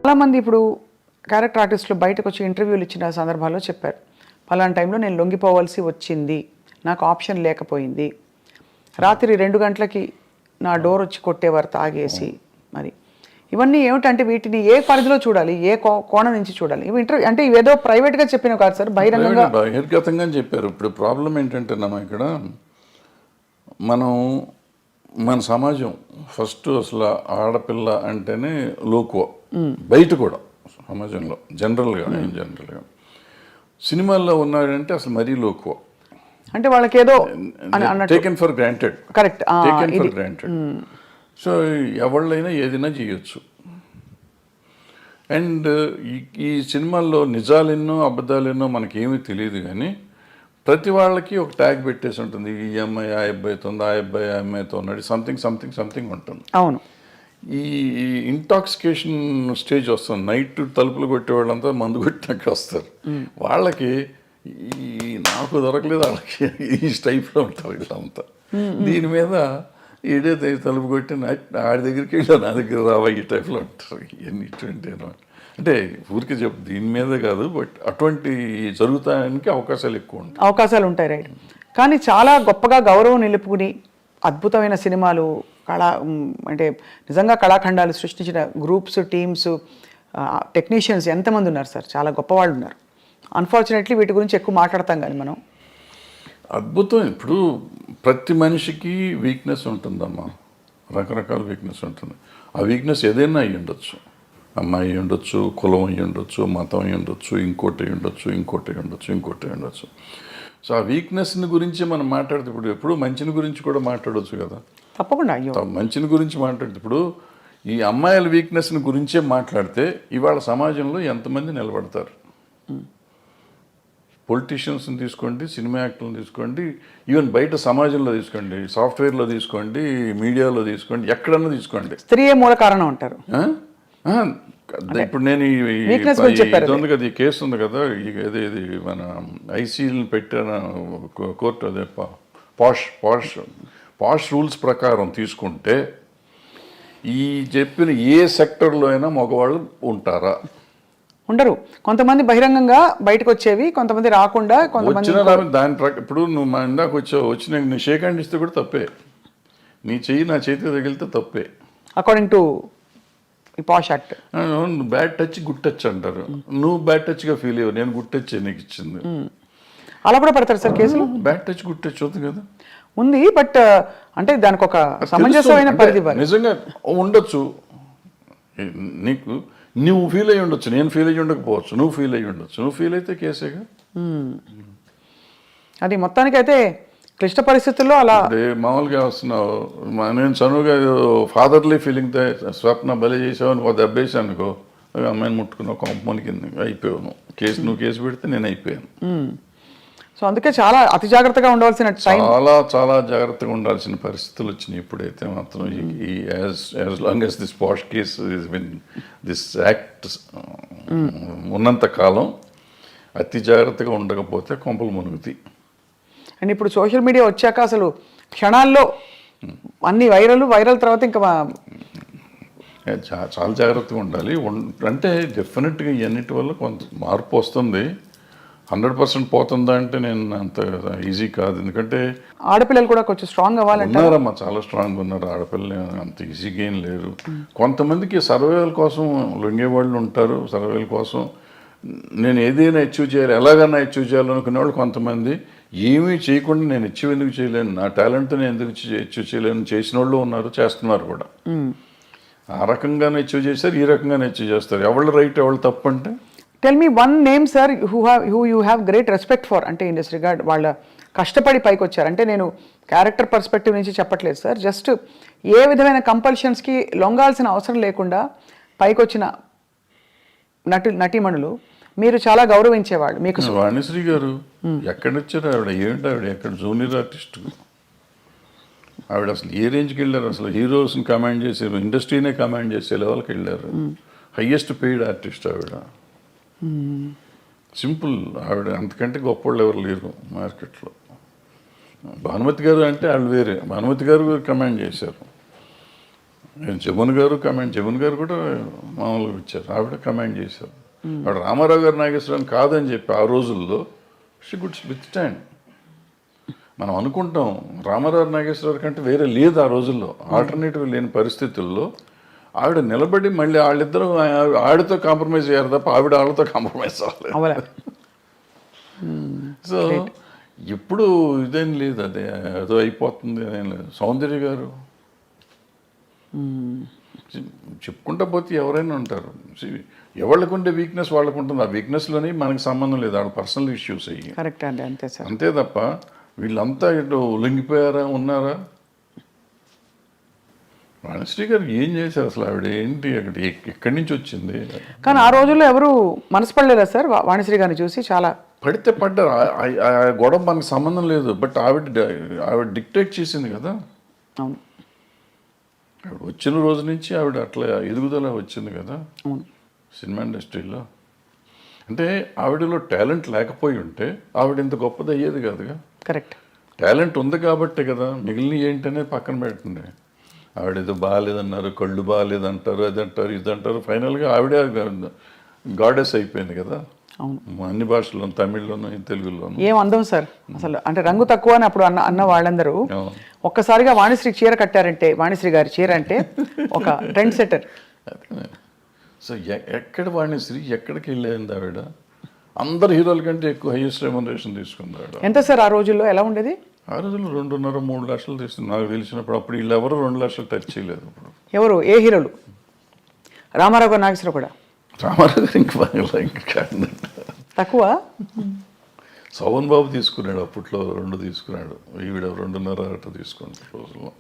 చాలామంది ఇప్పుడు క్యారెక్టర్ ఆర్టిస్టులు బయటకు వచ్చి ఇంటర్వ్యూలు ఇచ్చిన సందర్భాల్లో చెప్పారు, పలానా టైంలో నేను లొంగిపోవాల్సి వచ్చింది, నాకు ఆప్షన్ లేకపోయింది, రాత్రి 2 గంటలకి నా డోర్ వచ్చి కొట్టేవారు తాగేసి. మరి ఇవన్నీ ఏమిటంటే వీటిని ఏ పరిధిలో చూడాలి, ఏ కోణం నుంచి చూడాలి? ఇవి ఇంటర్వ్యూ అంటే ఇవేదో ప్రైవేట్గా చెప్పినవి కాదు సార్, బహిరంగంగా బహిర్గతంగా చెప్పారు. ఇప్పుడు ప్రాబ్లం ఏంటంటే ఇక్కడ మన సమాజం ఫస్ట్ అసలు ఆడపిల్ల అంటేనే లోకువ, బయట కూడా సమాజంలో జనరల్గా సినిమాల్లో ఉన్నాడంటే అసలు మరీ లోకువ, అంటే వాళ్ళకి ఏదో taken for granted. Correct, taken for granted. So ఎవళ్ళైనా ఏదైనా చేయొచ్చు. అండ్ ఈ సినిమాల్లో నిజాలెన్నో అబద్ధాలెన్నో మనకేమీ తెలియదు, కానీ ప్రతి వాళ్ళకి ఒక ట్యాగ్ పెట్టేసి ఉంటుంది, ఈ అమ్మాయి ఆ అబ్బాయితో ఉంది, ఆ అబ్బాయి ఆ అమ్మాయితో ఉన్నాడు, సంథింగ్ ఉంటుంది. అవును. ఈ ఇంటాక్సికేషన్ స్టేజ్ వస్తుంది, నైట్ తలుపులు కొట్టేవాళ్ళంతా మందు కొట్టినట్టు వస్తారు. వాళ్ళకి నాకు దొరకలేదు, వాళ్ళకి ఈ టైప్లో ఉంటారు వీళ్ళంతా. దీని మీద ఈడే తలుపు కొట్టి ఆడి దగ్గరికి వెళ్ళా, నా దగ్గర రావా, ఈ టైప్లో ఉంటారు. ఇవన్నీ ఇటువంటి అంటే ఊరికి చెప్పు, దీని మీద కాదు, బట్ అటువంటి జరుగుతానికి అవకాశాలు ఎక్కువ ఉంటాయి. అవకాశాలు ఉంటాయి, రైట్. కానీ చాలా గొప్పగా గౌరవం నిలుపుకుని అద్భుతమైన సినిమాలు, అంటే నిజంగా కళాఖండాలు సృష్టించిన గ్రూప్స్, టీమ్స్, టెక్నీషియన్స్ ఎంతమంది ఉన్నారు సార్, చాలా గొప్పవాళ్ళు ఉన్నారు. అన్ఫార్చునేట్లీ వీటి గురించి ఎక్కువ మాట్లాడతాం కానీ మనం. అద్భుతం. ఇప్పుడు ప్రతి మనిషికి వీక్నెస్ ఉంటుందమ్మా, రకరకాల వీక్నెస్ ఉంటుంది. ఆ వీక్నెస్ ఏదైనా అయ్యి ఉండొచ్చు, అమ్మాయి అయ్యి ఉండొచ్చు, కులం అయ్యి ఉండొచ్చు, మతం అయ్యి ఉండొచ్చు, ఇంకోటి అయ్యి ఉండొచ్చు. సో ఆ వీక్నెస్ని గురించి మనం మాట్లాడితే ఇప్పుడు మంచిని గురించి కూడా మాట్లాడవచ్చు కదా. తప్పకుండా. అయ్యో, మంచిని గురించి మాట్లాడితే ఇప్పుడు ఈ అమ్మాయిల వీక్నెస్ని గురించే మాట్లాడితే ఇవాళ సమాజంలో ఎంతమంది నిలబడతారు? పొలిటీషియన్స్ని తీసుకోండి, సినిమా యాక్టర్లను తీసుకోండి, ఈవెన్ బయట సమాజంలో తీసుకోండి, సాఫ్ట్వేర్లో తీసుకోండి, మీడియాలో తీసుకోండి, ఎక్కడన్నా తీసుకోండి, స్త్రీయే మూల కారణం అంటారు. ఇప్పుడు నేను ఇది ఉంది కదా, ఈ కేసు ఉంది కదా, ఇది మన ఐసీని పెట్టిన కోర్టు, అదే పాష్ రూల్స్ ప్రకారం తీసుకుంటే ఈ చెప్పిన ఏ సెక్టర్లో అయినా మగవాళ్ళు ఉంటారా? ఉండరు. కొంతమంది బహిరంగంగా బయటకు వచ్చేవి, కొంతమంది రాకుండా, కొంతమంది దాని ఇప్పుడు నువ్వు మా ఇందాక వచ్చి నీ షేక్ హ్యాండ్ ఇస్తే కూడా తప్పే, నీ చెయ్యి నా చేతికి తగిలితే తప్పే, according to posh act. Bad touch, good touch అంటారు. నువ్వు బ్యాడ్ టచ్గా ఫీల్ అయ్యావు, నేను గుడ్ టచ్ నీకు ఇచ్చింది. అలా కూడా పడతారు సార్ కేసులు? బ్యాడ్ టచ్, గుడ్ టచ్ అవుతుంది కదా, ఉంది. బట్ అంటే దానికి ఒక సమంజసమైన పరిధి నిజంగా ఉండొచ్చు. నీకు నువ్వు ఫీల్ అయ్యి ఉండొచ్చు, నేను ఫీల్ అయ్యి ఉండకపోవచ్చు, నువ్వు ఫీల్ అయ్యి ఉండొచ్చు. నువ్వు ఫీల్ అయితే కేసేగా. అది మొత్తానికైతే క్లిష్ట పరిస్థితుల్లో అలా మామూలుగా వస్తున్నావు. నేను చనువుగా ఫాదర్లీ ఫీలింగ్తో స్వప్న బలి చేసావు, దెబ్బేసాను అనుకో, అమ్మాయిని ముట్టుకున్నావు, కొంపని కింద అయిపోయావు. నువ్వు కేసు పెడితే నేను అయిపోయాను. సో అందుకే చాలా అతి జాగ్రత్తగా ఉండవలసిన చాలా జాగ్రత్తగా ఉండాల్సిన పరిస్థితులు వచ్చినాయి. ఇప్పుడైతే మాత్రం as long as this posh case this act ఉన్నంత కాలం అతి జాగ్రత్తగా ఉండకపోతే కొంపలు మునుగుతాయి. అండ్ ఇప్పుడు సోషల్ మీడియా వచ్చాక అసలు క్షణాల్లో అన్ని వైరల్ తర్వాత ఇంకా చాలా జాగ్రత్తగా ఉండాలి. అంటే డెఫినెట్గా ఇవన్నిటి వల్ల కొంత మార్పు వస్తుంది. 100% పోతుందా అంటే నేను అంత ఈజీ కాదు, ఎందుకంటే ఆడపిల్లలు కూడా కొంచెం స్ట్రాంగ్ అవ్వాలంటే ఉన్నారమ్మా, చాలా స్ట్రాంగ్ ఉన్నారు. ఆడపిల్లలు అంత ఈజీగా ఏం లేరు. కొంతమందికి సర్వైవల్ కోసం లొంగేవాళ్ళు ఉంటారు. సర్వైవల్ కోసం నేను ఏదైనా అచీవ్ చేయాలి, ఎలాగైనా అచీవ్ చేయాలనుకునే వాళ్ళు కొంతమంది, ఏమీ చేయకుండా నేను అచీవ్ ఎందుకు చేయలేను, నా టాలెంట్ నేను ఎందుకు అచీవ్ చేయలేను చేసిన వాళ్ళు ఉన్నారు, చేస్తున్నారు కూడా. ఆ రకంగానే అచీవ్ చేస్తారు, ఈ రకంగానే అచీవ్ చేస్తారు. ఎవళ్ళు రైట్ ఎవళ్ళు తప్పు అంటే tell me one name sir who you have great respect for, అంటే ఇన్ దిస్ రిగార్డ్ వాళ్ళ కష్టపడి పైకి వచ్చారు. అంటే నేను క్యారెక్టర్ పర్స్పెక్టివ్ నుంచి చెప్పట్లేదు సార్, జస్ట్ ఏ విధమైన కంపల్షన్స్కి లొంగాల్సిన అవసరం లేకుండా పైకి వచ్చిన నటీమణులు మీరు చాలా గౌరవించేవాళ్ళు. మీకు వాణిశ్రీ గారు ఎక్కడి వచ్చారు? ఆవిడ ఎక్కడ జూనియర్ ఆర్టిస్ట్, ఆవిడ అసలు ఏ రేంజ్కి వెళ్ళారు? అసలు హీరోస్ని కమాండ్ చేశారు, ఇండస్ట్రీనే కమాండ్ చేసే లెవెల్కి వెళ్ళారు. హయ్యెస్ట్ పెయిడ్ ఆర్టిస్ట్ ఆవిడ. సింపుల్, ఆవిడ అంతకంటే గొప్పవాళ్ళు ఎవరు లేరు మార్కెట్లో. భానుమతి గారు అంటే వాళ్ళు వేరే, భానుమతి గారు కమాండ్ చేశారు. జమున్ గారు జమున్ గారు కూడా మామూలుగా ఇచ్చారు, ఆవిడ కమెంట్ చేశారు. ఆవిడ రామారావు గారు నాగేశ్వరరావు కాదని చెప్పి ఆ రోజుల్లో షీ గుడ్ విత్ స్టాండ్. మనం అనుకుంటాం రామారావు నాగేశ్వరరావు కంటే వేరే లేదు ఆ రోజుల్లో, ఆల్టర్నేటివ్ లేని పరిస్థితుల్లో ఆవిడ నిలబడి మళ్ళీ వాళ్ళిద్దరూ ఆవిడతో కాంప్రమైజ్ అయ్యారు తప్ప ఆవిడ వాళ్ళతో కాంప్రమైజ్ అవ్వలేదు. సో ఎప్పుడు ఇదేం లేదు, అదే ఏదో అయిపోతుంది అదేం లేదు. సౌందర్య గారు చెప్పుకుంటా పోతే ఎవరైనా ఉంటారు, ఎవరికి ఉండే వీక్నెస్ వాళ్ళకు ఉంటుంది. ఆ వీక్నెస్లోని మనకి సంబంధం లేదు, వాళ్ళ పర్సనల్ ఇష్యూస్ అయ్యి. కరెక్ట్ అండి, అంతే సార్. అంతే తప్ప వీళ్ళంతా ఇటు ఉల్లంఘిపోయారా ఉన్నారా? వాణిశ్రీ గారు ఏం చేశారు అసలు? ఆవిడ ఏంటి అక్కడ ఎక్కడి నుంచి వచ్చింది? కానీ ఆ రోజుల్లో ఎవరు మనసు పడలేదా సార్ వాణిశ్రీ గారిని చూసి? చాలా పడితే పడ్డారు, ఆ గొడవ మనకు సంబంధం లేదు. బట్ ఆవిడ డిక్టేట్ చేసింది కదా. అవును, ఆవిడ వచ్చిన రోజు నుంచి ఆవిడ అట్లా ఎదుగుదల వచ్చింది కదా అవును, సినిమా ఇండస్ట్రీలో. అంటే ఆవిడలో టాలెంట్ లేకపోయి ఉంటే ఆవిడ ఇంత గొప్పది అయ్యేది కాదుగా. కరెక్ట్. టాలెంట్ ఉంది కాబట్టే కదా మిగిలిన ఏంటనే పక్కన పెట్టండి. ఆవిడ ఏదో బాగాలేదన్నారు, కళ్ళు బాగాలేదంటారు, అది అంటారు, ఇది అంటారు. ఫైనల్గా ఆవిడే గాడెస్ అయిపోయింది కదా. అవును, అన్ని భాషల్లో, తమిళ్లోను తెలుగులోను. ఏం అందం సార్ అసలు. అంటే రంగు తక్కువ అని అప్పుడు అన్న వాళ్ళందరూ ఒక్కసారిగా వాణిశ్రీ చీర కట్టారంటే, వాణిశ్రీ గారి చీర అంటే ఒక ట్రెండ్ సెటర్. సో ఎక్కడ వాణిశ్రీ ఎక్కడికి వెళ్ళేది ఆవిడ? అందరు హీరోల కంటే ఎక్కువ హైయెస్ట్ రెమ్యునరేషన్ తీసుకుంది ఆవిడ. ఎంత సార్ ఆ రోజుల్లో? ఎలా ఉండేది ఆ రోజుల్లో 2.5-3 లక్షలు తీసుకుంది నాకు తెలిసినప్పుడు. అప్పుడు వీళ్ళు ఎవరు 2 లక్షలు టచ్ చేయలేదు. ఇప్పుడు ఎవరు, ఏ హీరోలు? రామారావు గారు, నాగేశ్వరరావు కూడా? రామారావు గారు ఇంకా తక్కువ. శోభన్ బాబు తీసుకున్నాడు అప్పట్లో, 2 తీసుకున్నాడు. ఈవిడ 2.5 తీసుకున్నాడు రోజుల్లో.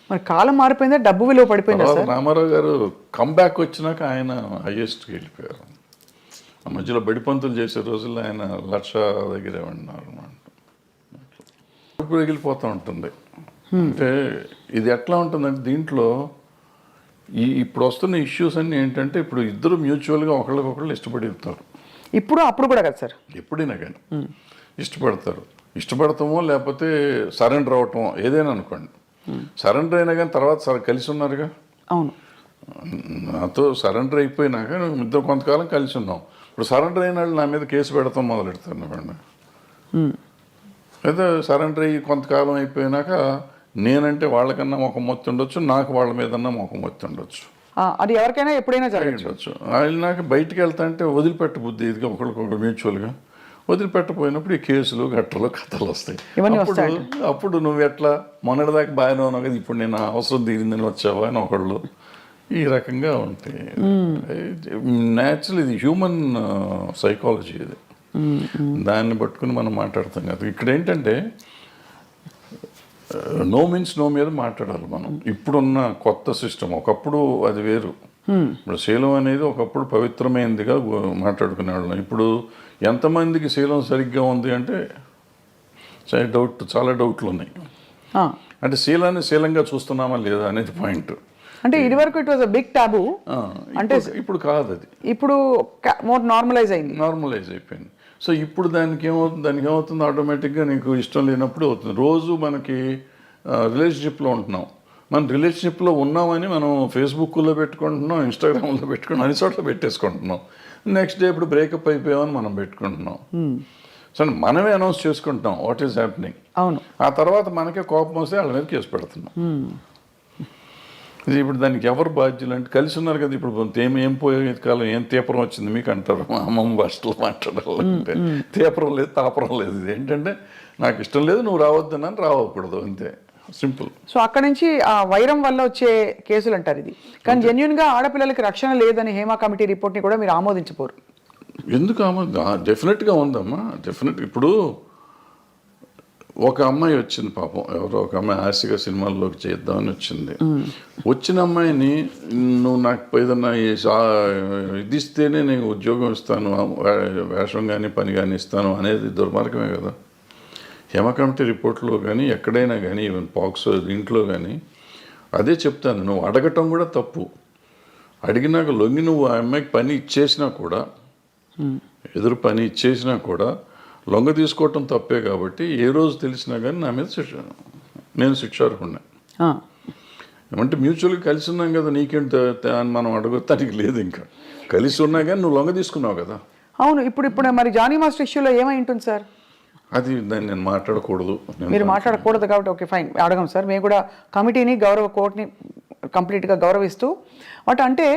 మరి కాలం మారిపోయిందా, డబ్బు విలువ పడిపోయిందా సార్? రామారావు గారు కంబ్యాక్ వచ్చినాక ఆయన హైయెస్ట్కి వెళ్ళిపోయారు. ఆ మధ్యలో బడిపంతులు చేసే రోజుల్లో ఆయన 1,00,000 దగ్గరే ఉన్నారు అన్నమాట. ఇప్పుడు ఎగిలిపోతూ ఉంటుంది. అంటే ఇది ఎట్లా ఉంటుందంటే దీంట్లో ఇప్పుడు వస్తున్న ఇష్యూస్ అన్నీ ఏంటంటే ఇప్పుడు ఇద్దరు మ్యూచువల్గా ఒకళ్ళకొకళ్ళు ఇష్టపడతారు. ఇప్పుడు అప్పుడు కూడా కదా సార్? ఎప్పుడైనా కానీ ఇష్టపడతారు. ఇష్టపడతామో లేకపోతే సరెండర్ అవటమో ఏదైనా అనుకోండి. సరెండర్ అయినా కానీ తర్వాత కలిసి ఉన్నారుగా. అవును, నాతో సరెండర్ అయిపోయినాక ఇద్దరు కొంతకాలం కలిసి ఉన్నాం. ఇప్పుడు సరెండర్ అయిన వాళ్ళు నా మీద కేసు పెడతాం మొదలెడతాను అన్నమాట. అయితే సరెండర్ అయ్యి కొంతకాలం అయిపోయినాక నేనంటే వాళ్ళకన్నా మొఖం మొత్తి ఉండొచ్చు, నాకు వాళ్ళ మీదన్నా మొఖం మొత్తి ఉండొచ్చు. అది ఎవరికైనా ఎప్పుడైనా జరగచ్చు. నాకు బయటికి వెళ్తా అంటే వదిలిపెట్ట బుద్ధి ఇదిగా ఒకరికొకరు మ్యూచువల్గా వదిలిపెట్టపోయినప్పుడు ఈ కేసులు గట్టలు కథలు వస్తాయి. అప్పుడు నువ్వు ఎట్లా మొన్నటిదాకా బాగానే ఉన్నావు కదా, ఇప్పుడు నేను అవసరం తీరిందని వచ్చావా అని ఒకళ్ళు ఈ రకంగా ఉంటాయి. న్యాచురల్, ఇది హ్యూమన్ సైకాలజీ. ఇది దాన్ని పట్టుకుని మనం మాట్లాడతాం కదా. ఇక్కడ ఏంటంటే నో మీన్స్ నో మీద మాట్లాడాలి మనం. ఇప్పుడున్న కొత్త సిస్టమ్, ఒకప్పుడు అది వేరు. ఇప్పుడు శీలం అనేది ఒకప్పుడు పవిత్రమైనదిగా మాట్లాడుకునేవాళ్ళం. ఇప్పుడు ఎంతమందికి శీలం సరిగ్గా ఉంది అంటే చాలా డౌట్లు ఉన్నాయి. అంటే శీలాన్ని శీలంగా చూస్తున్నామా లేదా అనేది పాయింట్. అంటే ఇది వరకు ఇట్ వాజ్ అ బిగ్ టాబు. అంటే ఇప్పుడు కాదు, అది ఇప్పుడు మోర్ నార్మలైజ్ అయింది, నార్మలైజ్ అయిపోయింది. సో ఇప్పుడు దానికి ఏమవుతుంది ఆటోమేటిక్గా నీకు ఇష్టం లేనప్పుడు అవుతుంది. రోజు మనకి రిలేషన్షిప్లో ఉంటున్నాం, మనం రిలేషన్షిప్లో ఉన్నామని మనం ఫేస్బుక్లో పెట్టుకుంటున్నాం, ఇన్స్టాగ్రామ్లో పెట్టుకుంటున్నాం, అన్ని చోట్ల పెట్టేసుకుంటున్నాం. నెక్స్ట్ డే ఇప్పుడు బ్రేకప్ అయిపోయామని మనం పెట్టుకుంటున్నాం. సో మనమే అనౌన్స్ చేసుకుంటున్నాం వాట్ ఈస్ హ్యాపెనింగ్. అవును, ఆ తర్వాత మనకే కోపం వస్తే వాళ్ళ మీద కేసు పెడుతున్నాం. ఇది ఇప్పుడు దానికి ఎవరు బాధ్యులు అంటే కలిసి ఉన్నారు కదా. ఇప్పుడు ఏం పోయే కాలం ఏం తీపరం వచ్చింది మీకు అంటారు మా అమ్మమ్మ భాషలో మాట్లాడాలంటే. తీపరం లేదు, తాపరం లేదు. ఇది ఏంటంటే నాకు ఇష్టం లేదు, నువ్వు రావద్దని రావకూడదు, అంతే, సింపుల్. సో అక్కడ నుంచి ఆ వైరం వల్ల వచ్చే కేసులు అంటారు ఇది. కానీ జెన్యున్గా ఆడపిల్లలకి రక్షణ లేదని హేమా కమిటీ రిపోర్ట్ని కూడా మీరు ఆమోదించపోరు. ఎందుకు డెఫినెట్గా ఉందమ్మా, డెఫినెట్. ఇప్పుడు ఒక అమ్మాయి వచ్చింది పాపం, ఎవరో ఒక అమ్మాయి ఆశగా సినిమాల్లోకి చేద్దామని వచ్చింది. వచ్చిన అమ్మాయిని నువ్వు నాకు ఏదన్నా ఇది ఇస్తేనే నేను ఉద్యోగం ఇస్తాను, వేషం కానీ పని కానీ ఇస్తాను అనేది దుర్మార్గమే కదా. హేమ కమిటీ రిపోర్ట్లో కానీ ఎక్కడైనా కానీ ఈవెన్ పాక్సో దీంట్లో కానీ అదే చెప్తాను. నువ్వు అడగటం కూడా తప్పు. అడిగినాక లొంగి నువ్వు ఆ అమ్మాయికి పని ఇచ్చేసినా కూడా, ఎదురు పని ఇచ్చేసినా కూడా లొంగ తీసుకోవటం తప్పే. కాబట్టి ఏ రోజు తెలిసినా కానీ నా మీద నేను శిక్షార్హుడిని. ఏమంటే మ్యూచువల్గా కలిసి ఉన్నాం కదా, నీకేంటి అని మనం అడగొత్తానికి లేదు. ఇంకా కలిసి ఉన్నా కానీ నువ్వు లొంగ తీసుకున్నావు కదా. అవును. ఇప్పుడు మరి జానీ మాస్టర్ ఇష్యూలో ఏమై ఉంటుంది సార్? అది దాన్ని నేను మాట్లాడకూడదు. మీరు మాట్లాడకూడదు కాబట్టి ఓకే ఫైన్, అడగం సార్. మేము కూడా కమిటీని కోర్టుని కంప్లీట్గా గౌరవిస్తూ అంటే